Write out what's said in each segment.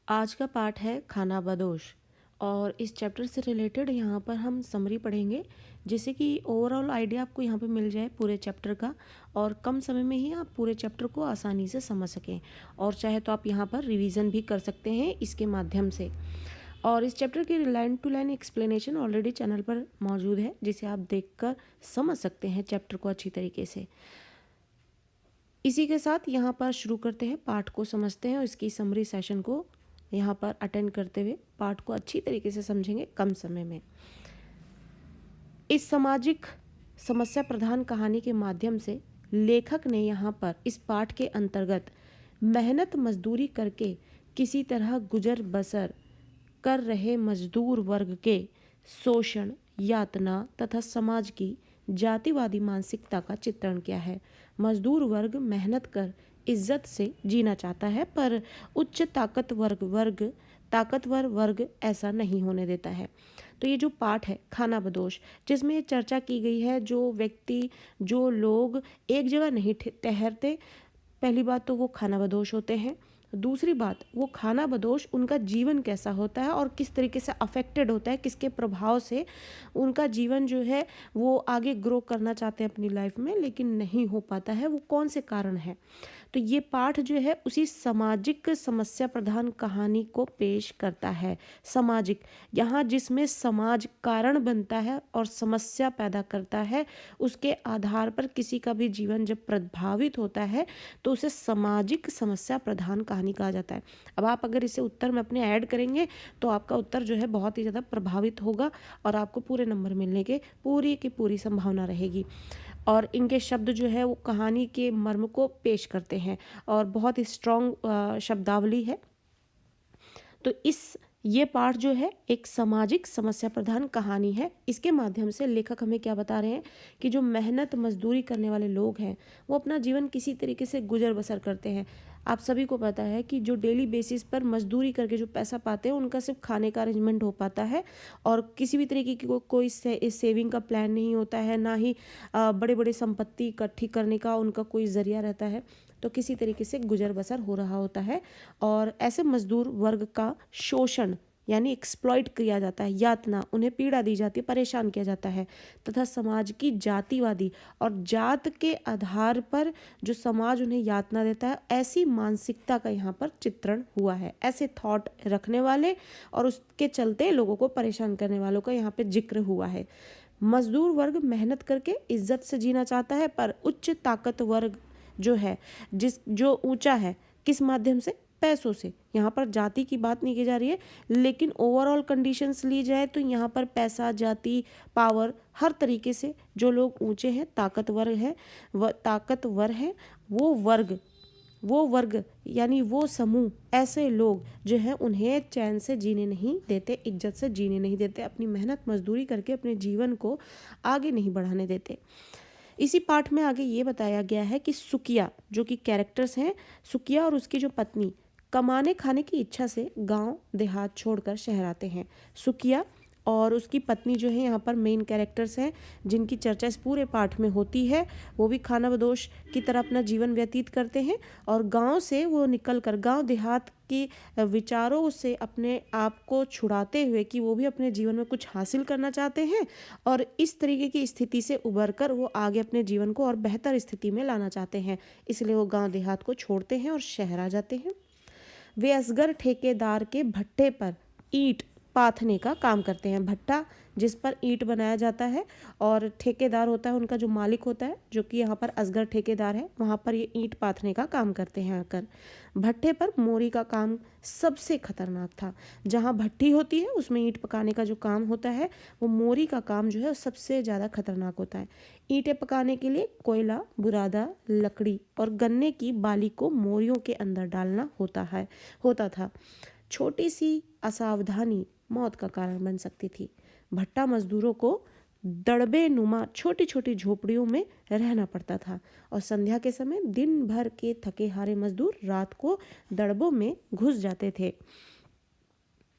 आज का पाठ है खानाबदोश और इस चैप्टर से रिलेटेड यहाँ पर हम समरी पढ़ेंगे जिससे कि ओवरऑल आइडिया आपको यहाँ पे मिल जाए पूरे चैप्टर का और कम समय में ही आप पूरे चैप्टर को आसानी से समझ सकें। और चाहे तो आप यहाँ पर रिवीजन भी कर सकते हैं इसके माध्यम से। और इस चैप्टर की line to line explanation already channel पर मौजूद है जिसे आप देखकर समझ सकते हैं चैप्टर को अच्छी तरीके से। इसी के साथ यहाँ पर शुरू करते हैं, पाठ को समझते हैं और इसकी समरी सेशन को यहाँ पर अटेंड करते हुए पाठ को अच्छी तरीके से समझेंगे कम समय में। इस सामाजिक समस्या प्रधान कहानी के माध्यम से लेखक ने यहाँ पर इस पाठ के अंतर्गत मेहनत मजदूरी करके किसी तरह गुजर बसर कर रहे मजदूर वर्ग के शोषण, यातना तथा समाज की जातिवादी मानसिकता का चित्रण किया है। मजदूर वर्ग मेहनत कर इज्जत से जीना चाहता है पर उच्च ताकतवर वर्ग ऐसा नहीं होने देता है। तो ये जो पाठ है खानाबदोश, जिसमें ये चर्चा की गई है जो व्यक्ति जो लोग एक जगह नहीं ठहरते, पहली बात तो वो खानाबदोश होते हैं। दूसरी बात, वो खानाबदोश उनका जीवन कैसा होता है और किस तरीके से अफेक्टेड होता है, किसके प्रभाव से उनका जीवन जो है वो आगे ग्रो करना चाहते हैं अपनी लाइफ में लेकिन नहीं हो पाता है, वो कौन से कारण है। तो ये पाठ जो है उसी सामाजिक समस्या प्रधान कहानी को पेश करता है। सामाजिक, यहाँ जिसमें समाज कारण बनता है और समस्या पैदा करता है, उसके आधार पर किसी का भी जीवन जब प्रभावित होता है तो उसे सामाजिक समस्या प्रधान कहानी कहा जाता है। अब आप अगर इसे उत्तर में अपने ऐड करेंगे तो आपका उत्तर जो है बहुत ही ज़्यादा प्रभावित होगा और आपको पूरे नंबर मिलने के पूरी की पूरी संभावना रहेगी। और इनके शब्द जो है वो कहानी के मर्म को पेश करते हैं और बहुत ही स्ट्रॉन्ग शब्दावली है। तो ये पाठ जो है एक सामाजिक समस्या प्रधान कहानी है। इसके माध्यम से लेखक हमें क्या बता रहे हैं कि जो मेहनत मजदूरी करने वाले लोग हैं वो अपना जीवन किसी तरीके से गुजर बसर करते हैं। आप सभी को पता है कि जो डेली बेसिस पर मजदूरी करके जो पैसा पाते हैं उनका सिर्फ खाने का अरेंजमेंट हो पाता है और किसी भी तरीके की कोई सेविंग का प्लान नहीं होता है, ना ही बड़े बड़े संपत्ति इकट्ठी करने का उनका कोई जरिया रहता है। तो किसी तरीके से गुजर बसर हो रहा होता है और ऐसे मजदूर वर्ग का शोषण यानी एक्सप्लॉइट किया जाता है, यातना, उन्हें पीड़ा दी जाती है, परेशान किया जाता है तथा समाज की जातिवादी और जात के आधार पर जो समाज उन्हें यातना देता है, ऐसी मानसिकता का यहाँ पर चित्रण हुआ है। ऐसे थॉट रखने वाले और उसके चलते लोगों को परेशान करने वालों का यहाँ पे जिक्र हुआ है। मजदूर वर्ग मेहनत करके इज्जत से जीना चाहता है पर उच्च ताकत वर्ग जो है जो ऊंचा है, किस माध्यम से? पैसों से। यहाँ पर जाति की बात नहीं की जा रही है लेकिन ओवरऑल कंडीशंस ली जाए तो यहाँ पर पैसा, जाति, पावर, हर तरीके से जो लोग ऊंचे हैं, ताकतवर है वो वर्ग यानी वो समूह, ऐसे लोग जो हैं उन्हें चैन से जीने नहीं देते, इज्जत से जीने नहीं देते, अपनी मेहनत मजदूरी करके अपने जीवन को आगे नहीं बढ़ाने देते। इसी पाठ में आगे ये बताया गया है कि सुकिया जो कि कैरेक्टर्स हैं, सुकिया और उसकी जो पत्नी कमाने खाने की इच्छा से गांव देहात छोड़कर शहर आते हैं। सुकिया और उसकी पत्नी जो है यहाँ पर मेन कैरेक्टर्स हैं जिनकी चर्चा इस पूरे पाठ में होती है। वो भी खानाबदोश की तरह अपना जीवन व्यतीत करते हैं और गांव से वो निकलकर गांव देहात की विचारों से अपने आप को छुड़ाते हुए कि वो भी अपने जीवन में कुछ हासिल करना चाहते हैं और इस तरीके की स्थिति से उबर कर वो आगे अपने जीवन को और बेहतर स्थिति में लाना चाहते हैं, इसलिए वो गांव देहात को छोड़ते हैं और शहर आ जाते हैं। वे असगर ठेकेदार के भट्टे पर ईंट पाथने का काम करते हैं। भट्टा जिस पर ईंट बनाया जाता है और ठेकेदार होता है उनका जो मालिक होता है, जो कि यहाँ पर असगर ठेकेदार है, वहाँ पर ये ईंट पाथने का काम करते हैं आकर। भट्टे पर मोरी का काम सबसे खतरनाक था। जहाँ भट्टी होती है उसमें ईंट पकाने का जो काम होता है, वो मोरी का काम जो है सबसे ज़्यादा खतरनाक होता है। ईंटें पकाने के लिए कोयला, बुरादा, लकड़ी और गन्ने की बाली को मोरियों के अंदर डालना होता था। छोटी सी असावधानी मौत का कारण बन सकती थी। भट्टा मजदूरों को दड़बे नुमा छोटी छोटी झोपड़ियों में रहना पड़ता था और संध्या के समय दिन भर के थके हारे मजदूर रात को दड़बों में घुस जाते थे।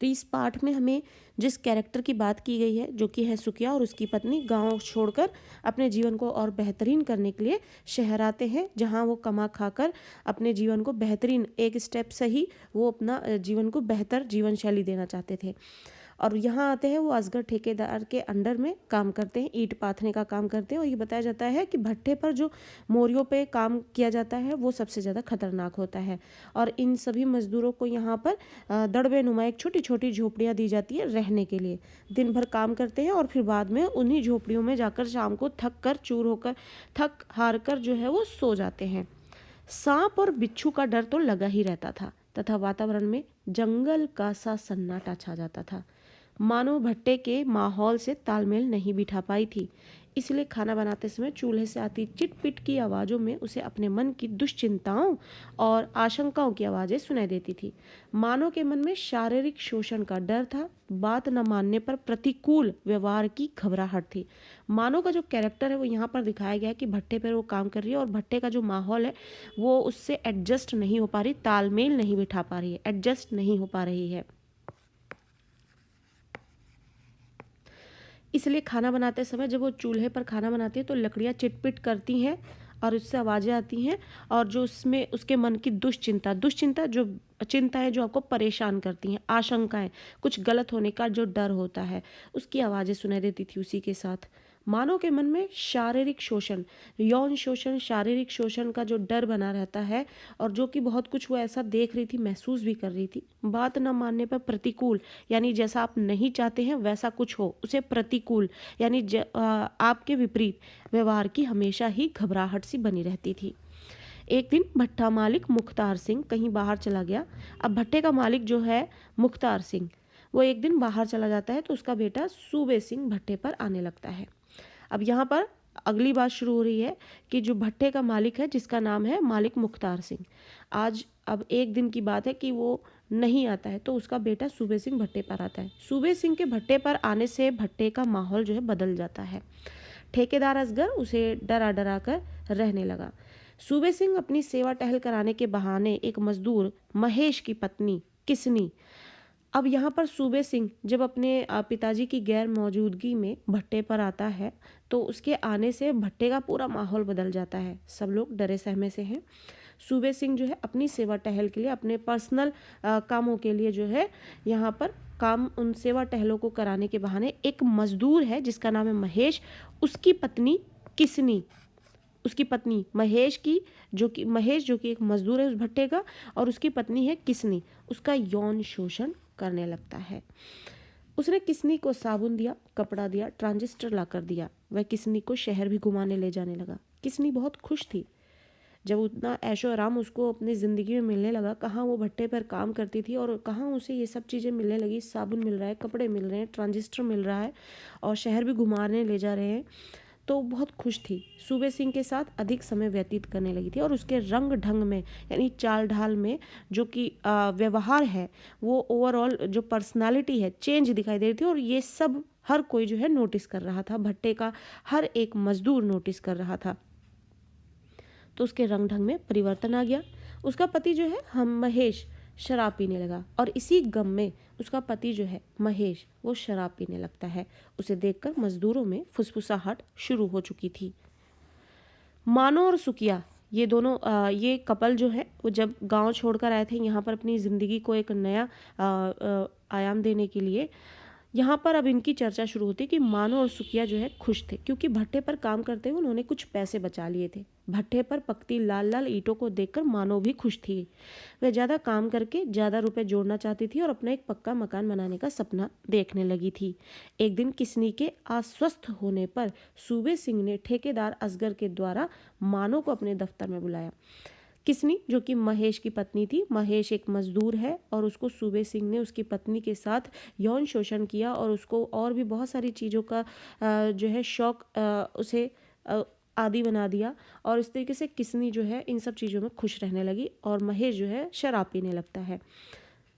तो इस पाठ में हमें जिस कैरेक्टर की बात की गई है, जो कि है सुकिया और उसकी पत्नी, गांव छोड़कर अपने जीवन को और बेहतरीन करने के लिए शहर आते हैं, जहां वो कमा खाकर अपने जीवन को बेहतरीन, एक स्टेप से ही वो अपना जीवन को बेहतर जीवन शैली देना चाहते थे। और यहाँ आते हैं वो असगर ठेकेदार के अंडर में काम करते हैं, ईंट पाथने का काम करते हैं। और ये बताया जाता है कि भट्ठे पर जो मोरियों पे काम किया जाता है वो सबसे ज़्यादा खतरनाक होता है। और इन सभी मजदूरों को यहाँ पर दड़बे नुमा एक छोटी छोटी झोपड़ियाँ दी जाती है रहने के लिए। दिन भर काम करते हैं और फिर बाद में उन्हीं झोपड़ियों में जाकर शाम को थक कर, चूर होकर, थक हार कर जो है वो सो जाते हैं। सांप और बिच्छू का डर तो लगा ही रहता था तथा वातावरण में जंगल का सा सन्नाटा छा जाता था। मानो भट्टे के माहौल से तालमेल नहीं बिठा पाई थी, इसलिए खाना बनाते समय चूल्हे से आती चिटपिट की आवाज़ों में उसे अपने मन की दुश्चिंताओं और आशंकाओं की आवाज़ें सुनाई देती थी। मानो के मन में शारीरिक शोषण का डर था, बात न मानने पर प्रतिकूल व्यवहार की घबराहट थी। मानो का जो कैरेक्टर है वो यहाँ पर दिखाया गया है कि भट्टे पर वो काम कर रही है और भट्टे का जो माहौल है वो उससे एडजस्ट नहीं हो पा रही, तालमेल नहीं बिठा पा रही है, एडजस्ट नहीं हो पा रही है। इसलिए खाना बनाते समय जब वो चूल्हे पर खाना बनाती है तो लकड़ियाँ चिटपिट करती हैं और उससे आवाज़ें आती हैं। और जो उसमें उसके मन की दुश्चिंता, दुश्चिंता जो चिंताएं जो आपको परेशान करती हैं, आशंकाएं, कुछ गलत होने का जो डर होता है, उसकी आवाज़ें सुनाई देती थी उसी के साथ। मानव के मन में शारीरिक शोषण, यौन शोषण, शारीरिक शोषण का जो डर बना रहता है और जो कि बहुत कुछ वो ऐसा देख रही थी, महसूस भी कर रही थी। बात न मानने पर प्रतिकूल, यानी जैसा आप नहीं चाहते हैं वैसा कुछ हो, उसे प्रतिकूल यानी आपके विपरीत व्यवहार की हमेशा ही घबराहट सी बनी रहती थी। एक दिन भट्ठा मालिक मुख्तार सिंह कहीं बाहर चला गया। अब भट्टे का मालिक जो है मुख्तार सिंह, वो एक दिन बाहर चला जाता है तो उसका बेटा सूबे सिंह भट्टे पर आने लगता है। अब यहाँ पर अगली बात शुरू हो रही है कि जो भट्टे का मालिक है, जिसका नाम है मालिक मुख्तार सिंह, आज अब एक दिन की बात है कि वो नहीं आता है तो उसका बेटा सूबे सिंह भट्टे पर आता है। सूबे सिंह के भट्टे पर आने से भट्टे का माहौल जो है बदल जाता है। ठेकेदार असगर उसे डरा डरा कर रहने लगा। सूबे सिंह अपनी सेवा टहल कराने के बहाने एक मजदूर महेश की पत्नी किसनी, अब यहाँ पर सूबे सिंह जब अपने पिताजी की गैर मौजूदगी में भट्टे पर आता है तो उसके आने से भट्टे का पूरा माहौल बदल जाता है। सब लोग डरे सहमे से हैं। सूबे सिंह जो है अपनी सेवा टहल के लिए, अपने पर्सनल कामों के लिए जो है यहाँ पर काम, उन सेवा टहलों को कराने के बहाने एक मजदूर है जिसका नाम है महेश, उसकी पत्नी किसनी, उसकी पत्नी महेश की, जो कि महेश जो कि एक मजदूर है उस भट्टे का, और उसकी पत्नी है किसनी, उसका यौन शोषण करने लगता है। उसने किसनी को साबुन दिया, कपड़ा दिया, ट्रांजिस्टर ला कर दिया। वह किसनी को शहर भी घुमाने ले जाने लगा। किसनी बहुत खुश थी जब उतना ऐशो आराम उसको अपनी ज़िंदगी में मिलने लगा। कहाँ वो भट्टे पर काम करती थी और कहाँ उसे ये सब चीज़ें मिलने लगी, साबुन मिल रहा है, कपड़े मिल रहे हैं, ट्रांजिस्टर मिल रहा है और शहर भी घुमाने ले जा रहे हैं, तो बहुत खुश थी। सूबे सिंह के साथ अधिक समय व्यतीत करने लगी थी और उसके रंग ढंग में, यानी चाल ढाल में, जो कि व्यवहार है, वो ओवरऑल जो पर्सनालिटी है चेंज दिखाई दे रही थी। और ये सब हर कोई जो है नोटिस कर रहा था, भट्टे का हर एक मजदूर नोटिस कर रहा था। तो उसके रंग ढंग में परिवर्तन आ गया। उसका पति जो है हम महेश शराब पीने लगा और इसी गम में उसका पति जो है महेश वो शराब पीने लगता है। उसे देखकर मजदूरों में फुसफुसाहट शुरू हो चुकी थी। मानो और सुकिया, ये दोनों ये कपल जो है वो जब गांव छोड़कर आए थे यहाँ पर अपनी ज़िंदगी को एक नया आयाम देने के लिए, यहाँ पर अब इनकी चर्चा शुरू होती कि मानो और सुकिया जो है खुश थे क्योंकि भट्टे पर काम करते हुए उन्होंने कुछ पैसे बचा लिए थे। भट्टे पर पकती लाल लाल ईंटों को देखकर मानो भी खुश थी। वह ज़्यादा काम करके ज़्यादा रुपए जोड़ना चाहती थी और अपना एक पक्का मकान बनाने का सपना देखने लगी थी। एक दिन किसनी के अस्वस्थ होने पर सूबे सिंह ने ठेकेदार असगर के द्वारा मानो को अपने दफ्तर में बुलाया। किसनी जो कि महेश की पत्नी थी, महेश एक मजदूर है और उसको सूबे सिंह ने उसकी पत्नी के साथ यौन शोषण किया और उसको और भी बहुत सारी चीज़ों का जो है शौक उसे आदी बना दिया। और इस तरीके से किसनी जो है इन सब चीज़ों में खुश रहने लगी और महेश जो है शराब पीने लगता है।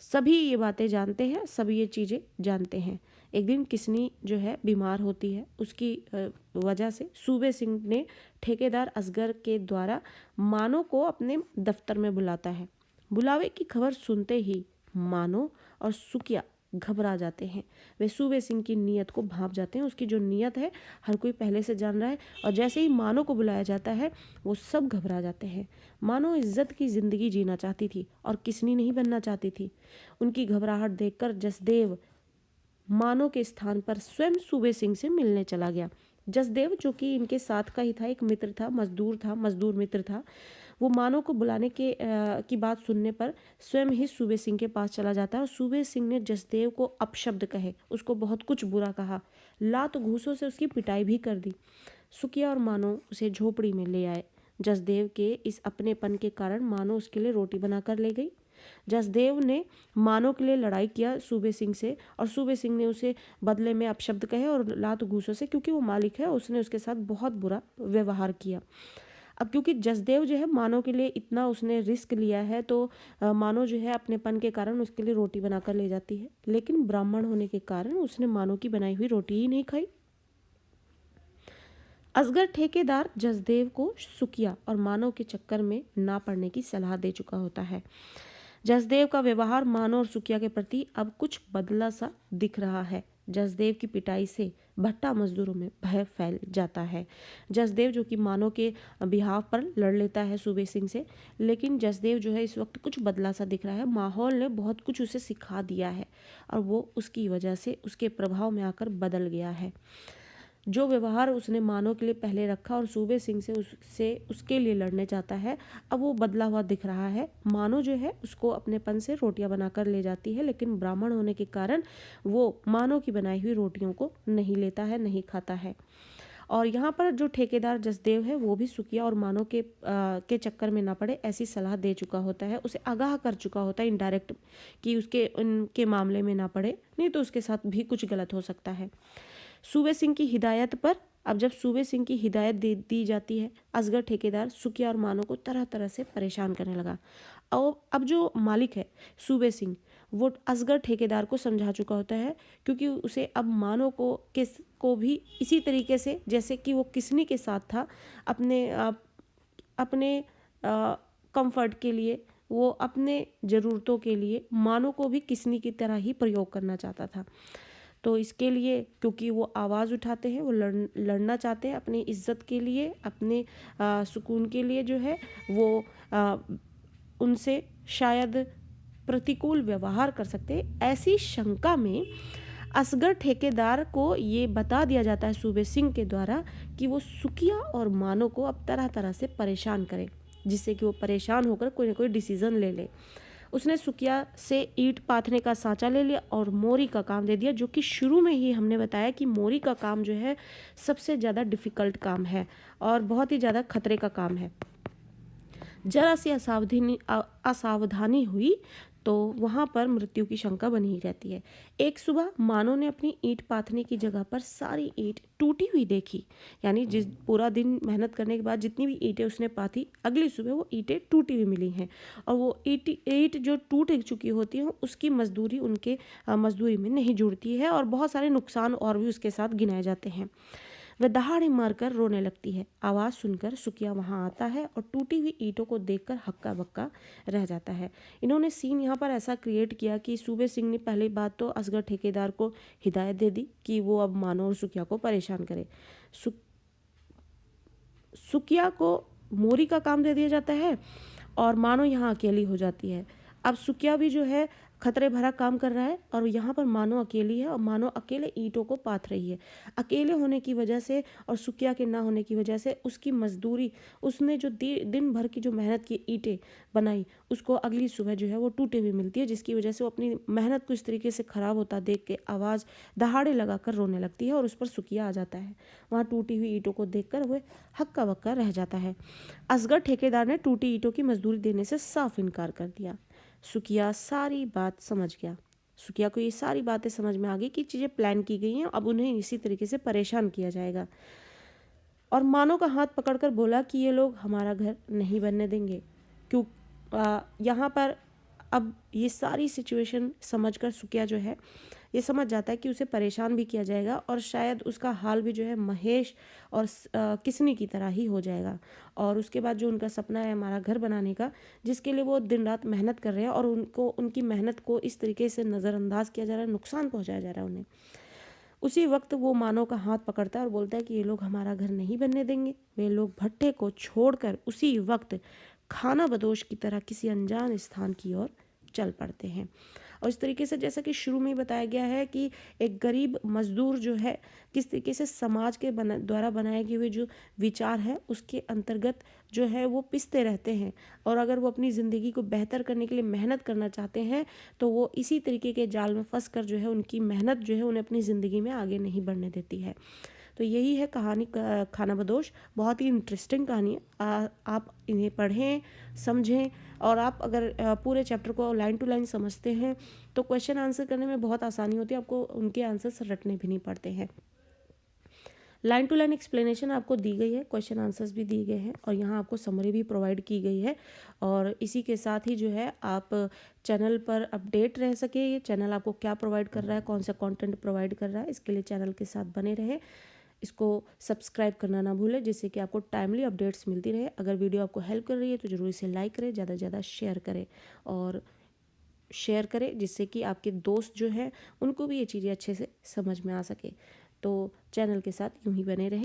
सभी ये बातें जानते हैं, सभी ये चीज़ें जानते हैं। एक दिन किसनी जो है बीमार होती है, उसकी वजह से सूबे सिंह ने ठेकेदार असगर के द्वारा मानो को अपने दफ्तर में बुलाता है। बुलावे की खबर सुनते ही मानो और सुकिया घबरा जाते हैं। वे सूबे सिंह की नीयत को भांप जाते हैं। उसकी जो नीयत है हर कोई पहले से जान रहा है, और जैसे ही मानो को बुलाया जाता है वो सब घबरा जाते हैं। मानो इज्जत की ज़िंदगी जीना चाहती थी और किसनी नहीं बनना चाहती थी। उनकी घबराहट देखकर जसदेव मानो के स्थान पर स्वयं सूबे सिंह से मिलने चला गया। जसदेव, जो कि इनके साथ का ही था, एक मित्र था, मजदूर मित्र था, वो मानो को बुलाने की बात सुनने पर स्वयं ही सूबे सिंह के पास चला जाता है। और सूबे सिंह ने जसदेव को अपशब्द कहे, उसको बहुत कुछ बुरा कहा, लात घूंसों से उसकी पिटाई भी कर दी। सुकिया और मानो उसे झोपड़ी में ले आए। जसदेव के इस अपनेपन के कारण मानो उसके लिए रोटी बनाकर ले गई। जसदेव ने मानो के लिए लड़ाई किया सूबे सिंह से, और सूबे सिंह ने उसे बदले में अपशब्द कहे और लात घूंसों से, क्योंकि वो मालिक है, उसने उसके साथ बहुत बुरा व्यवहार किया। अब क्योंकि जसदेव जो है मानो के लिए इतना उसने रिस्क लिया है, तो मानो जो है अपनेपन के कारण उसके लिए रोटी बनाकर ले जाती है, लेकिन ब्राह्मण होने के कारण उसने मानो की बनाई हुई रोटी ही नहीं खाई। असगर ठेकेदार जसदेव को सुकिया और मानव के चक्कर में ना पड़ने की सलाह दे चुका होता है। जसदेव का व्यवहार मानव और सुकिया के प्रति अब कुछ बदला सा दिख रहा है। जसदेव की पिटाई से भट्टा मजदूरों में भय फैल जाता है। जसदेव, जो कि मानव के बिहाव पर लड़ लेता है सूबे सिंह से, लेकिन जसदेव जो है इस वक्त कुछ बदला सा दिख रहा है। माहौल ने बहुत कुछ उसे सिखा दिया है और वो उसकी वजह से उसके प्रभाव में आकर बदल गया है। जो व्यवहार उसने मानो के लिए पहले रखा और सूबे सिंह से उसके लिए लड़ने चाहता है, अब वो बदला हुआ दिख रहा है। मानो जो है उसको अपनेपन से रोटियां बनाकर ले जाती है, लेकिन ब्राह्मण होने के कारण वो मानो की बनाई हुई रोटियों को नहीं लेता है, नहीं खाता है। और यहाँ पर जो ठेकेदार जसदेव है वो भी सुकिया और मानो के चक्कर में ना पड़े ऐसी सलाह दे चुका होता है, उसे आगाह कर चुका होता है इनडायरेक्ट, कि उसके उनके मामले में ना पड़े, नहीं तो उसके साथ भी कुछ गलत हो सकता है। सूबे सिंह की हिदायत पर, अब जब सूबे सिंह की हिदायत दे दी जाती है, असगर ठेकेदार सुकिया और मानो को तरह तरह से परेशान करने लगा। और अब जो मालिक है सूबे सिंह, वो असगर ठेकेदार को समझा चुका होता है, क्योंकि उसे अब मानो को भी इसी तरीके से जैसे कि वो किसनी के साथ था, अपने कंफर्ट के लिए, वो अपने ज़रूरतों के लिए मानो को भी किसनी की तरह ही प्रयोग करना चाहता था। तो इसके लिए, क्योंकि वो आवाज़ उठाते हैं, वो लड़ना चाहते हैं अपनी इज्जत के लिए, अपने सुकून के लिए, जो है वो उनसे शायद प्रतिकूल व्यवहार कर सकते हैं। ऐसी शंका में असगर ठेकेदार को ये बता दिया जाता है सूबे सिंह के द्वारा कि वो सुकिया और मानो को अब तरह तरह से परेशान करे, जिससे कि वो परेशान होकर कोई ना कोई डिसीज़न ले ले। उसने सुकिया से ईंट पाथने का सांचा ले लिया और मोरी का काम दे दिया, जो कि शुरू में ही हमने बताया कि मोरी का काम जो है सबसे ज़्यादा डिफ़िकल्ट काम है और बहुत ही ज़्यादा खतरे का काम है। जरा सी असावधानी हुई तो वहाँ पर मृत्यु की शंका बनी ही रहती है। एक सुबह मानो ने अपनी ईंट पाथने की जगह पर सारी ईंट टूटी हुई देखी, यानी जिस पूरा दिन मेहनत करने के बाद जितनी भी ईंटें उसने पाथी, अगली सुबह वो ईंटें टूटी हुई मिली हैं, और वो ईंट जो टूट चुकी होती हैं उसकी मजदूरी उनके मजदूरी में नहीं जुड़ती है, और बहुत सारे नुकसान और भी उसके साथ गिनाए जाते हैं। वह दहाड़े मारकर रोने लगती है। आवाज़ सुनकर सुकिया वहाँ आता है और टूटी हुई ईंटों को देखकर हक्का बक्का रह जाता है। इन्होंने सीन यहाँ पर ऐसा क्रिएट किया कि सूबे सिंह ने पहली बात तो असगर ठेकेदार को हिदायत दे दी कि वो अब मानो और सुकिया को परेशान करे। सुकिया को मोरी का काम दे दिया जाता है और मानो यहाँ अकेली हो जाती है। अब सुकिया भी जो है खतरे भरा काम कर रहा है, और यहाँ पर मानो अकेली है और मानो अकेले ईंटों को पाथ रही है। अकेले होने की वजह से और सुकिया के ना होने की वजह से उसकी मजदूरी, उसने जो दिन भर की जो मेहनत की ईंटें बनाई, उसको अगली सुबह जो है वो टूटी हुई मिलती है, जिसकी वजह से वो अपनी मेहनत को इस तरीके से ख़राब होता देख के आवाज़ दहाड़े लगा कर रोने लगती है, और उस पर सुकिया आ जाता है। वहाँ टूटी हुई ईंटों को देख कर वह हक्का बक्का रह जाता है। असगर ठेकेदार ने टूटी ईंटों की मजदूरी देने से साफ इनकार कर दिया। सुकिया सारी बात समझ गया। सुकिया को ये सारी बातें समझ में आ गई कि चीज़ें प्लान की गई हैं, अब उन्हें इसी तरीके से परेशान किया जाएगा, और मानो का हाथ पकड़कर बोला कि ये लोग हमारा घर नहीं बनने देंगे। क्यों यहाँ पर अब ये सारी सिचुएशन समझकर सुकिया जो है ये समझ जाता है कि उसे परेशान भी किया जाएगा और शायद उसका हाल भी जो है महेश और किसनी की तरह ही हो जाएगा। और उसके बाद जो उनका सपना है हमारा घर बनाने का, जिसके लिए वो दिन रात मेहनत कर रहे हैं और उनको उनकी मेहनत को इस तरीके से नज़रअंदाज किया जा रहा है, नुकसान पहुंचाया जा रहा है उन्हें। उसी वक्त वो मानव का हाथ पकड़ता है और बोलता है कि ये लोग हमारा घर नहीं बनने देंगे। वे लोग भट्टे को छोड़कर उसी वक्त खाना बदोश की तरह किसी अनजान स्थान की ओर चल पड़ते हैं। और इस तरीके से जैसा कि शुरू में ही बताया गया है कि एक गरीब मजदूर जो है किस तरीके से समाज के द्वारा बनाए गए हुए जो विचार है उसके अंतर्गत जो है वो पिसते रहते हैं। और अगर वो अपनी ज़िंदगी को बेहतर करने के लिए मेहनत करना चाहते हैं तो वो इसी तरीके के जाल में फंस कर जो है उनकी मेहनत जो है उन्हें अपनी ज़िंदगी में आगे नहीं बढ़ने देती है। तो यही है कहानी खाना बदोश। बहुत ही इंटरेस्टिंग कहानी है। आप इन्हें पढ़ें, समझें और आप अगर पूरे चैप्टर को लाइन टू लाइन समझते हैं तो क्वेश्चन आंसर करने में बहुत आसानी होती है, आपको उनके आंसर्स रटने भी नहीं पड़ते हैं। लाइन टू लाइन एक्सप्लेनेशन आपको दी गई है, क्वेश्चन आंसर्स भी दिए गए हैं और यहाँ आपको समरी भी प्रोवाइड की गई है। और इसी के साथ ही जो है आप चैनल पर अपडेट रह सके, ये चैनल आपको क्या प्रोवाइड कर रहा है, कौन सा कंटेंट प्रोवाइड कर रहा है, इसके लिए चैनल के साथ बने रहे। इसको सब्सक्राइब करना ना भूलें जिससे कि आपको टाइमली अपडेट्स मिलती रहे। अगर वीडियो आपको हेल्प कर रही है तो ज़रूर इसे लाइक करें, ज़्यादा से ज़्यादा शेयर करें और शेयर करें जिससे कि आपके दोस्त जो हैं उनको भी ये चीज़ें अच्छे से समझ में आ सके। तो चैनल के साथ यूं ही बने रहें।